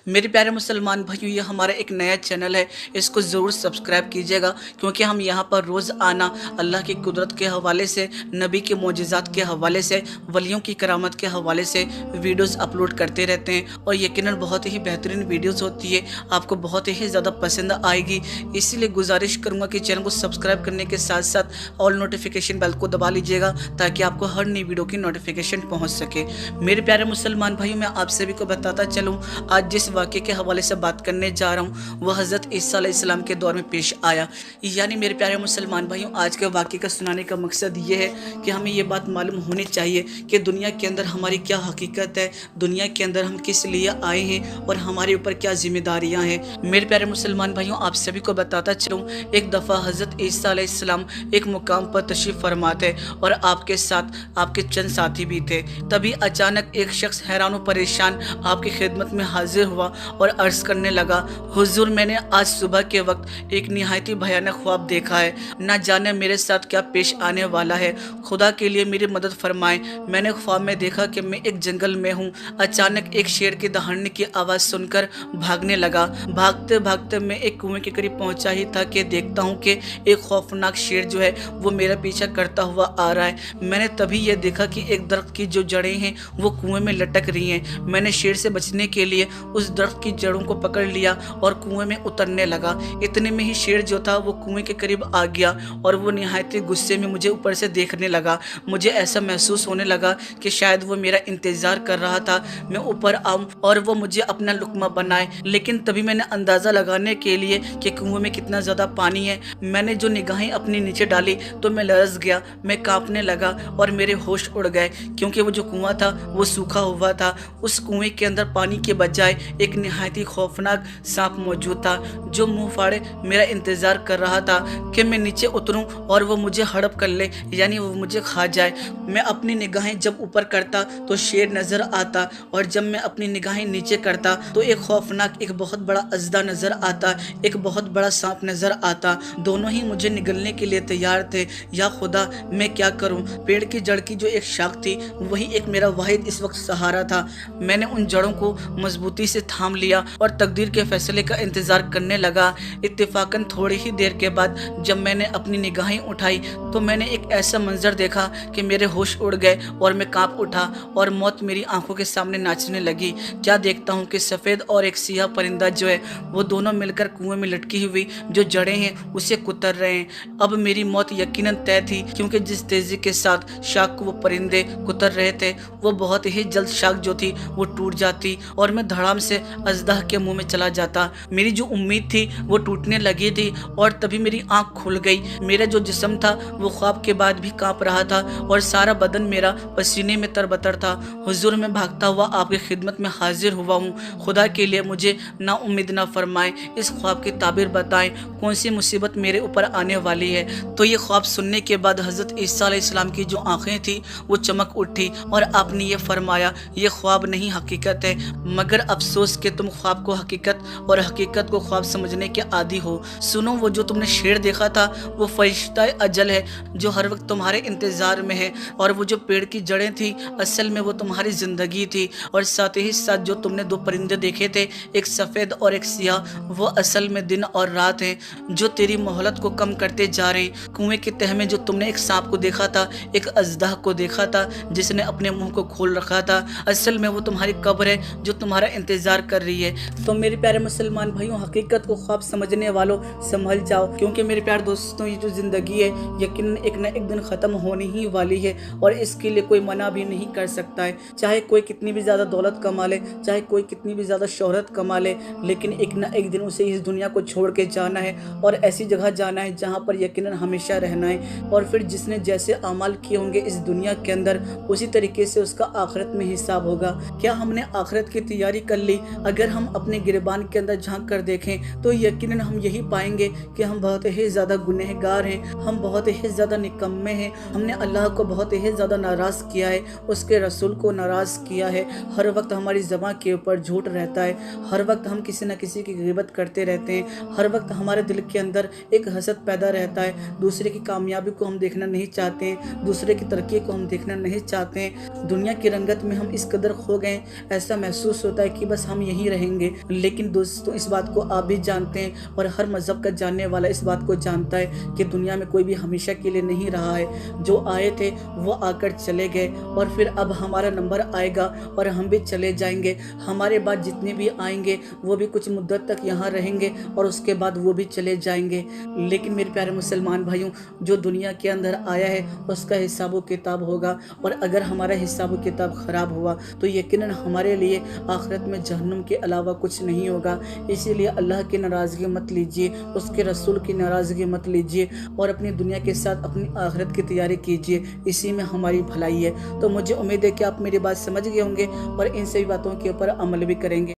मेरे प्यारे मुसलमान भाइयों, ये हमारा एक नया चैनल है। इसको ज़रूर सब्सक्राइब कीजिएगा, क्योंकि हम यहाँ पर रोज़ आना अल्लाह की कुदरत के हवाले से, नबी के मोजिज़ात के हवाले से, वलियों की करामत के हवाले से वीडियोस अपलोड करते रहते हैं। और यकीनन बहुत ही बेहतरीन वीडियोस होती है, आपको बहुत ही ज़्यादा पसंद आएगी। इसीलिए गुजारिश करूँगा कि चैनल को सब्सक्राइब करने के साथ साथ ऑल नोटिफिकेशन बेल को दबा लीजिएगा, ताकि आपको हर नई वीडियो की नोटिफिकेशन पहुँच सके। मेरे प्यारे मुसलमान भाइयों, मैं आप सभी को बताता चलूँ, आज जिस वाक़े के हवाले से बात करने जा रहा हूँ वह हज़रत ईसा अलैहिस्सलाम के दौर में पेश आया। यानी मेरे प्यारे मुसलमान भाइयों, आज के वाक़े का सुनाने का मकसद ये है कि हमें ये बात मालूम होनी चाहिए कि दुनिया के अंदर हमारी क्या हकीकत है, दुनिया के अंदर हम किस लिए आए हैं और हमारे ऊपर क्या जिम्मेदारियाँ हैं। मेरे प्यारे मुसलमान भाइयों, आप सभी को बताता चलूँ, एक दफ़ा हज़रत ईसा अलैहिस्सलाम एक मुकाम पर तशरीफ़ फरमा थे और आपके साथ आपके चंद साथी भी थे। तभी अचानक एक शख्स हैरान और परेशान आपकी खिदमत में हाजिर हुआ और अर्ज करने लगा, हुजूर, मैंने आज सुबह के वक्त एक निहायत ही भयानक ख्वाब देखा है। ना जाने मेरे साथ क्या पेश आने वाला है, खुदा के लिए मेरी मदद फरमाएं। मैंने ख्वाब में देखा कि मैं एक जंगल में हूँ। अचानक एक शेर के दहाड़ने की आवाज़ सुनकर भागने लगा। भागते भागते मैं एक कुएं के करीब पहुँचा ही था कि देखता हूँ कि एक खौफनाक शेर जो है वो मेरा पीछा करता हुआ आ रहा है। मैंने तभी यह देखा कि एक दरख्त की जो जड़ें हैं वो कुएं में लटक रही हैं। मैंने शेर से बचने के लिए उस दरख्त की जड़ों को पकड़ लिया और कुएं में उतरने लगा। इतने में ही शेर जो था वो कुएं के करीब आ गया और वो निहायत ही गुस्से में मुझे ऊपर से देखने लगा। मुझे ऐसा महसूस होने लगा कि शायद वो मेरा इंतजार कर रहा था मैं ऊपर आऊं और वो मुझे अपना लुकमा बनाए। लेकिन तभी मैंने अंदाज़ा लगाने के लिए कि कुएं में कितना ज़्यादा पानी है, मैंने जो निगाहें अपनी नीचे डाली तो मैं लरज़ गया, मैं कांपने लगा और मेरे होश उड़ गए, क्योंकि वो जो कुआं था वो सूखा हुआ था। उस कुएं के अंदर पानी के बजाय एक निहायत ही खौफनाक सांप मौजूद था, जो मुंह फाड़े मेरा इंतजार कर रहा था कि मैं नीचे उतरूं और वो मुझे हड़प कर ले, यानी वो मुझे खा जाए। मैं अपनी निगाहें जब ऊपर करता तो शेर नजर आता, और जब मैं अपनी निगाहें नीचे करता तो एक खौफनाक, एक बहुत बड़ा अजदा नजर आता, एक बहुत बड़ा सांप नजर आता। दोनों ही मुझे निगलने के लिए तैयार थे। या खुदा, मैं क्या करूं? पेड़ की जड़ की जो एक शाख थी वही एक मेरा वाहिद इस वक्त सहारा था। मैंने उन जड़ों को मजबूती से थाम लिया और तकदीर के फैसले का इंतजार करने लगा। इत्तेफाकन थोड़ी ही देर के बाद जब मैंने अपनी निगाहें उठाई तो मैंने एक ऐसा मंजर देखा कि मेरे होश उड़ गए और मैं कांप उठा और मौत मेरी आंखों के सामने नाचने लगी। क्या देखता हूँ कि सफ़ेद और एक सियाह परिंदा जो है वो दोनों मिलकर कुएं में लटकी हुई जो जड़ें हैं उसे कुतर रहे हैं। अब मेरी मौत यकीनन तय थी, क्योंकि जिस तेजी के साथ शाख को वो परिंदे कुतर रहे थे वो बहुत ही जल्द शाख जो थी वो टूट जाती और मैं धड़ाम से अजदह के मुंह में चला जाता। मेरी जो उम्मीद थी वो टूटने लगी थी और तभी मेरी आंख खुल गई। मेरा जो जिस्म था वो ख्वाब के बाद भी कांप रहा था और सारा बदन मेरा पसीने में तरबतर था। हुजूर, मैं भागता हुआ आपकी खिदमत में हाजिर हुआ हूँ। खुदा के लिए मुझे ना उम्मीद ना फरमाएं, इस ख्वाब की ताबीर बताएं, कौन सी मुसीबत मेरे ऊपर आने वाली है। तो ये ख्वाब सुनने के बाद हज़रत ईसा अलैहिस्सलाम की जो आंखें थी वो चमक उठी और आपने ये फरमाया, ये ख्वाब नहीं हकीकत है, मगर अफसोस कि तुम ख्वाब को हकीकत और हकीकत को ख्वाब समझने के आदी हो। सुनो, वो जो तुमने शेर देखा था वो फरिश्ता अजल है जो हर वक्त तुम्हारे इंतजार में है, और वो जो पेड़ की जड़ें थी असल में वो तुम्हारी जिंदगी थी, और साथ ही साथ जो तुमने दो परिंदे देखे थे, एक सफ़ेद और एक सियाह, वो असल में दिन और रात हैं जो तेरी मोहलत को कम करते जा रहे हैं। कुएं की तह में जो तुमने एक सांप को देखा था, एक अजदह को देखा था जिसने अपने मुंह को खोल रखा था, असल में वो तुम्हारी कब्र है जो तुम्हारा इंतजार कर रही है। तो मेरे प्यारे मुसलमान भाइयों, हकीकत को ख्वाब समझने वालों संभल जाओ, क्योंकि मेरे प्यारे दोस्तों ये जो जिंदगी है यकीनन एक न एक दिन खत्म होने ही वाली है, और इसके लिए कोई मना भी नहीं कर सकता है। चाहे कोई कितनी भी ज्यादा दौलत कमा ले, चाहे कोई कितनी भी ज्यादा शोहरत कमा ले, लेकिन एक न एक दिन उसे इस दुनिया को छोड़ के जाना है और ऐसी जगह जाना है जहाँ पर यकीनन हमेशा रहना है। और फिर जिसने जैसे अमाल किए होंगे इस दुनिया के अंदर, उसी तरीके से उसका आखिरत में हिसाब होगा। क्या हमने आखिरत की तैयारी कर ली? अगर हम अपने गिरबान के अंदर झांक कर देखें तो यकीनन हम यही पाएंगे कि हम बहुत ही ज़्यादा गुनहगार हैं, हम बहुत ही ज़्यादा निकम्मे हैं। हमने अल्लाह को बहुत ही ज़्यादा नाराज़ किया है, उसके रसूल को नाराज़ किया है। हर वक्त हमारी ज़बान के ऊपर झूठ रहता है, हर वक्त हम किसी न किसी की गिबत करते रहते हैं, हर वक्त हमारे दिल के अंदर एक हसद पैदा रहता है। दूसरे की कामयाबी को हम देखना नहीं चाहते हैं, दूसरे की तरक्की को हम देखना नहीं चाहते हैं। दुनिया की रंगत में हम इस कदर खो गए, ऐसा महसूस होता है कि बस बस हम यहीं रहेंगे। लेकिन दोस्तों इस बात को आप भी जानते हैं और हर मज़हब का जानने वाला इस बात को जानता है कि दुनिया में कोई भी हमेशा के लिए नहीं रहा है। जो आए थे वो आकर चले गए और फिर अब हमारा नंबर आएगा और हम भी चले जाएंगे। हमारे बाद जितने भी आएंगे वो भी कुछ मुद्दत तक यहाँ रहेंगे और उसके बाद वो भी चले जाएंगे। लेकिन मेरे प्यारे मुसलमान भाइयों, जो दुनिया के अंदर आया है उसका हिसाब व किताब होगा, और अगर हमारा हिसाब व किताब ख़राब हुआ तो यकीनन हमारे लिए आखिरत में जहन्नुम के अलावा कुछ नहीं होगा। इसीलिए अल्लाह की नाराज़गी मत लीजिए, उसके रसूल की नाराज़गी मत लीजिए और अपनी दुनिया के साथ अपनी आखिरत की तैयारी कीजिए। इसी में हमारी भलाई है। तो मुझे उम्मीद है कि आप मेरी बात समझ गए होंगे और इन सभी बातों के ऊपर अमल भी करेंगे।